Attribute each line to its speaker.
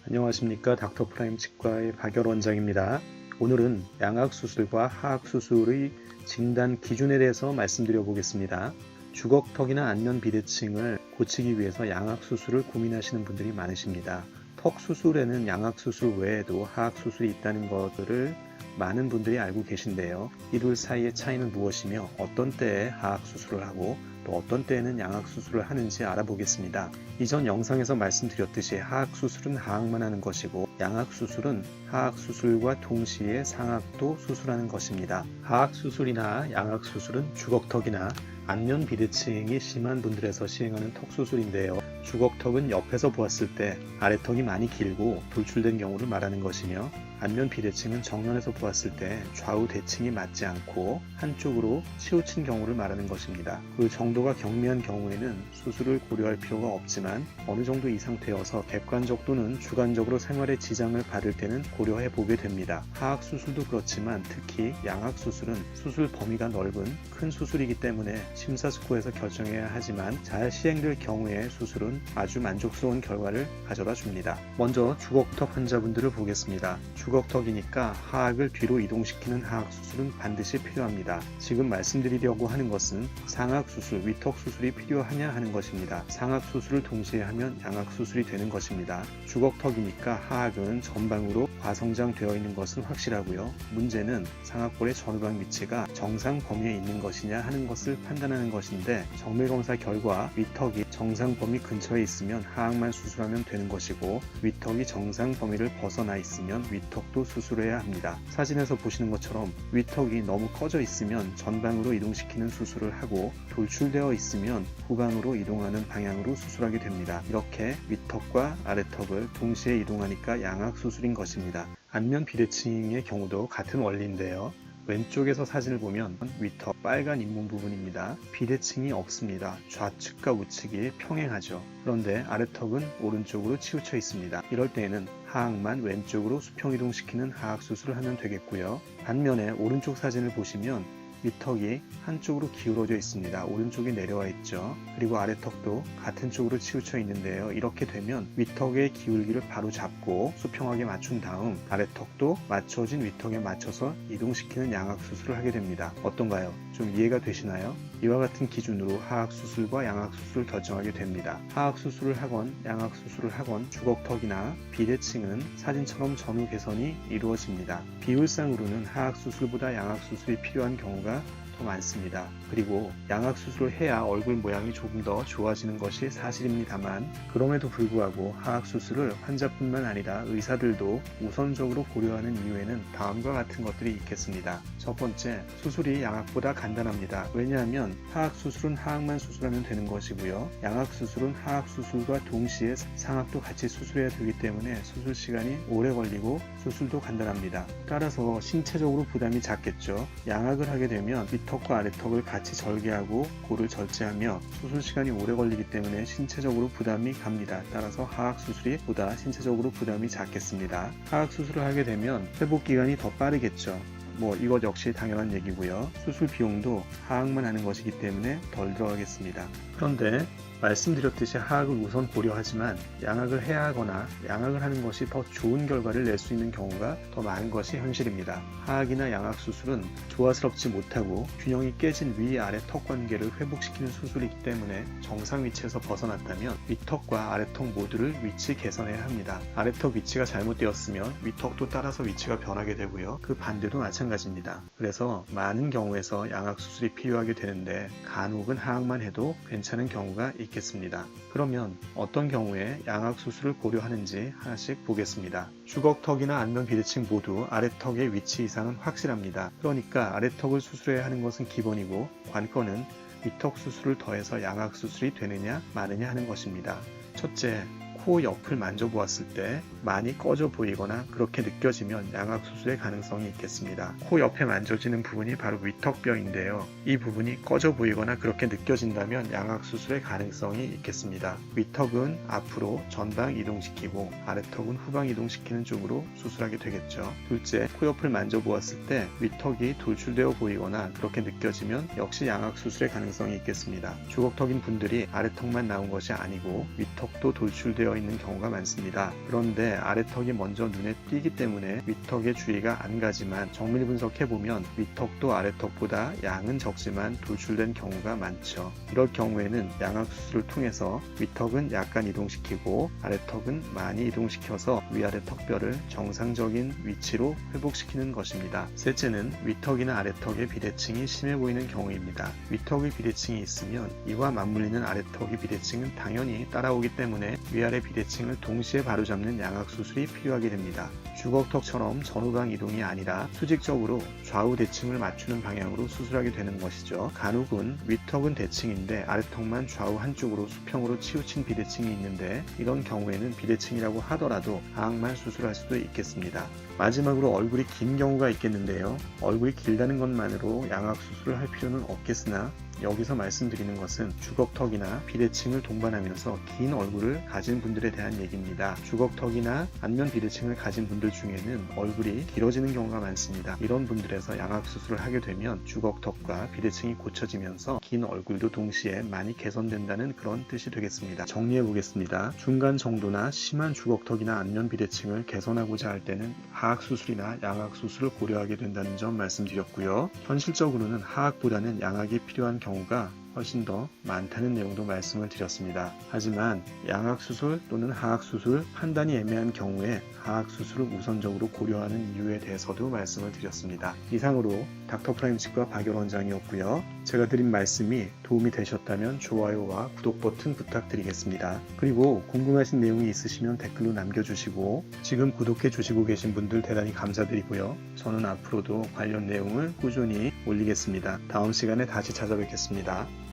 Speaker 1: 안녕하십니까. 닥터프라임 치과의 박열 원장입니다. 오늘은 양악수술과 하악수술의 진단 기준에 대해서 말씀드려 보겠습니다. 주걱턱이나 안면 비대칭을 고치기 위해서 양악수술을 고민하시는 분들이 많으십니다. 턱수술에는 양악수술 외에도 하악수술이 있다는 것들을 많은 분들이 알고 계신데요. 이 둘 사이의 차이는 무엇이며 어떤 때에 하악수술을 하고 또 어떤 때에는 양악수술을 하는지 알아보겠습니다. 이전 영상에서 말씀드렸듯이 하악수술은 하악만 하는 것이고 양악수술은 하악수술과 동시에 상악도 수술하는 것입니다. 하악수술이나 양악수술은 주걱턱이나 안면 비대칭이 심한 분들에서 시행하는 턱수술인데요. 주걱턱은 옆에서 보았을 때 아래턱이 많이 길고 돌출된 경우를 말하는 것이며 안면 비대칭은 정면에서 보았을 때 좌우 대칭이 맞지 않고 한쪽으로 치우친 경우를 말하는 것입니다. 그 정도가 경미한 경우에는 수술을 고려할 필요가 없지만 어느 정도 이상 되어서 객관적 또는 주관적으로 생활에 지장을 받을 때는 고려해 보게 됩니다. 하악수술도 그렇지만 특히 양악수술은 수술 범위가 넓은 큰 수술이기 때문에 심사숙고해서 결정해야 하지만 잘 시행될 경우에 수술은 아주 만족스러운 결과를 가져다 줍니다. 먼저 주걱턱 환자분들을 보겠습니다. 주걱턱이니까 하악을 뒤로 이동시키는 하악수술은 반드시 필요합니다. 지금 말씀드리려고 하는 것은 상악수술, 위턱수술이 필요하냐 하는 것입니다. 상악수술을 동시에 하면 양악수술이 되는 것입니다. 주걱턱이니까 하악은 전방으로 과성장되어 있는 것은 확실하고요. 문제는 상악골의 전후방 위치가 정상 범위에 있는 것이냐 하는 것을 판단하는 것인데 정밀검사 결과 위턱이 정상 범위 근처에 있으면 하악만 수술하면 되는 것이고 위턱이 정상 범위를 벗어나 있으면 위턱도 수술해야 합니다. 사진에서 보시는 것처럼 위턱이 너무 꺼져 있으면 전방으로 이동시키는 수술을 하고 돌출되어 있으면 후방으로 이동하는 방향으로 수술하게 됩니다. 이렇게 위턱과 아래턱을 동시에 이동하니까 양악수술인 것입니다. 안면 비대칭의 경우도 같은 원리인데요. 왼쪽에서 사진을 보면 위턱 빨간 잇몸 부분입니다. 비대칭이 없습니다. 좌측과 우측이 평행하죠. 그런데 아래턱은 오른쪽으로 치우쳐 있습니다. 이럴 때에는 하악만 왼쪽으로 수평 이동시키는 하악수술을 하면 되겠고요. 반면에 오른쪽 사진을 보시면 위턱이 한쪽으로 기울어져 있습니다. 오른쪽이 내려와 있죠. 그리고 아래턱도 같은 쪽으로 치우쳐 있는데요. 이렇게 되면 위턱의 기울기를 바로 잡고 수평하게 맞춘 다음 아래턱도 맞춰진 위턱에 맞춰서 이동시키는 양악수술을 하게 됩니다. 어떤가요? 좀 이해가 되시나요? 이와 같은 기준으로 하악수술과 양악수술을 결정하게 됩니다. 하악수술을 하건 양악수술을 하건 주걱턱이나 비대칭은 사진처럼 전후 개선이 이루어집니다. 비율상으로는 하악수술보다 양악수술이 필요한 경우가 더 많습니다. 그리고 양악수술을 해야 얼굴 모양이 조금 더 좋아지는 것이 사실입니다만 그럼에도 불구하고 하악수술을 환자뿐만 아니라 의사들도 우선적으로 고려하는 이유에는 다음과 같은 것들이 있겠습니다. 첫 번째, 수술이 양악보다 간단합니다. 왜냐하면 하악수술은 하악만 수술하면 되는 것이고요. 양악수술은 하악수술과 동시에 상악도 같이 수술해야 되기 때문에 수술 시간이 오래 걸리고 수술도 간단합니다. 따라서 신체적으로 부담이 작겠죠. 양악을 하게 되면 위턱과 아래턱을 같이 절개하고 골을 절제하며 수술 시간이 오래 걸리기 때문에 신체적으로 부담이 갑니다. 따라서 하악수술이 보다 신체적으로 부담이 작겠습니다. 하악수술을 하게 되면 회복 기간이 더 빠르겠죠. 이것 역시 당연한 얘기고요. 수술 비용도 하악만 하는 것이기 때문에 덜 들어가겠습니다. 그런데 말씀드렸듯이 하악을 우선 고려하지만 양악을 해야 하거나 양악을 하는 것이 더 좋은 결과를 낼 수 있는 경우가 더 많은 것이 현실입니다. 하악이나 양악 수술은 조화스럽지 못하고 균형이 깨진 위아래 턱 관계를 회복시키는 수술이기 때문에 정상 위치에서 벗어났다면 위턱과 아래턱 모두를 위치 개선해야 합니다. 아래턱 위치가 잘못되었으면 위턱도 따라서 위치가 변하게 되고요. 그 반대도 마찬가지입니다. 그래서 많은 경우에서 양악 수술이 필요하게 되는데 간혹은 하악만 해도 괜찮은 경우가 있겠습니다. 그러면 어떤 경우에 양악 수술을 고려하는지 하나씩 보겠습니다. 주걱턱이나 안면 비대칭 모두 아래턱의 위치 이상은 확실합니다. 그러니까 아래턱을 수술해야 하는 것은 기본이고 관건은 위턱 수술을 더해서 양악 수술이 되느냐 마느냐 하는 것입니다. 첫째, 코 옆을 만져보았을 때 많이 꺼져 보이거나 그렇게 느껴지면 양악 수술의 가능성이 있겠습니다. 코 옆에 만져지는 부분이 바로 위턱뼈인데요. 이 부분이 꺼져 보이거나 그렇게 느껴진다면 양악 수술의 가능성이 있겠습니다. 위턱은 앞으로 전방 이동시키고 아래턱은 후방 이동시키는 쪽으로 수술하게 되겠죠. 둘째, 코 옆을 만져보았을 때 위턱이 돌출되어 보이거나 그렇게 느껴지면 역시 양악 수술의 가능성이 있겠습니다. 주걱턱인 분들이 아래턱만 나온 것이 아니고 위턱도 돌출되어 되어 있는 경우가 많습니다. 그런데 아래턱이 먼저 눈에 띄기 때문에 윗턱의 주의가 안 가지만 정밀 분석해보면 윗턱도 아래턱보다 양은 적지만 돌출된 경우가 많죠. 이럴 경우에는 양악 수술을 통해서 윗턱은 약간 이동시키고 아래턱은 많이 이동시켜서 위아래 턱뼈를 정상적인 위치로 회복시키는 것입니다. 셋째는 윗턱이나 아래턱의 비대칭이 심해 보이는 경우입니다. 윗턱의 비대칭이 있으면 이와 맞물리는 아래턱의 비대칭은 당연히 따라오기 때문에 위아래 비대칭을 동시에 바로잡는 양악 수술이 필요하게 됩니다. 주걱턱처럼 전후방 이동이 아니라 수직적으로 좌우 대칭을 맞추는 방향으로 수술하게 되는 것이죠. 간혹은 윗턱은 대칭인데 아래턱만 좌우 한쪽으로 수평으로 치우친 비대칭이 있는데 이런 경우에는 비대칭이라고 하더라도 하악만 수술할 수도 있겠습니다. 마지막으로 얼굴이 긴 경우가 있겠는데요. 얼굴이 길다는 것만으로 양악 수술을 할 필요는 없겠으나 여기서 말씀드리는 것은 주걱턱이나 비대칭을 동반하면서 긴 얼굴을 가진 분들에 대한 얘기입니다. 주걱턱이나 안면 비대칭을 가진 분들 중에는 얼굴이 길어지는 경우가 많습니다. 이런 분들에서 양악 수술을 하게 되면 주걱턱과 비대칭이 고쳐지면서 긴 얼굴도 동시에 많이 개선된다는 그런 뜻이 되겠습니다. 정리해 보겠습니다. 중간 정도나 심한 주걱턱이나 안면 비대칭을 개선하고자 할 때는 하악 수술이나 양악 수술을 고려하게 된다는 점 말씀드렸고요. 현실적으로는 하악보다는 양악이 필요한 경우가 훨씬 더 많다는 내용도 말씀을 드렸습니다. 하지만 양악 수술 또는 하악 수술 판단이 애매한 경우에 하악 수술을 우선적으로 고려하는 이유에 대해서도 말씀을 드렸습니다. 이상으로 닥터프라임 치과 박열 원장이었고요. 제가 드린 말씀이 도움이 되셨다면 좋아요와 구독 버튼 부탁드리겠습니다. 그리고 궁금하신 내용이 있으시면 댓글로 남겨주시고 지금 구독해 주시고 계신 분들 대단히 감사드리고요. 저는 앞으로도 관련 내용을 꾸준히 올리겠습니다. 다음 시간에 다시 찾아뵙겠습니다.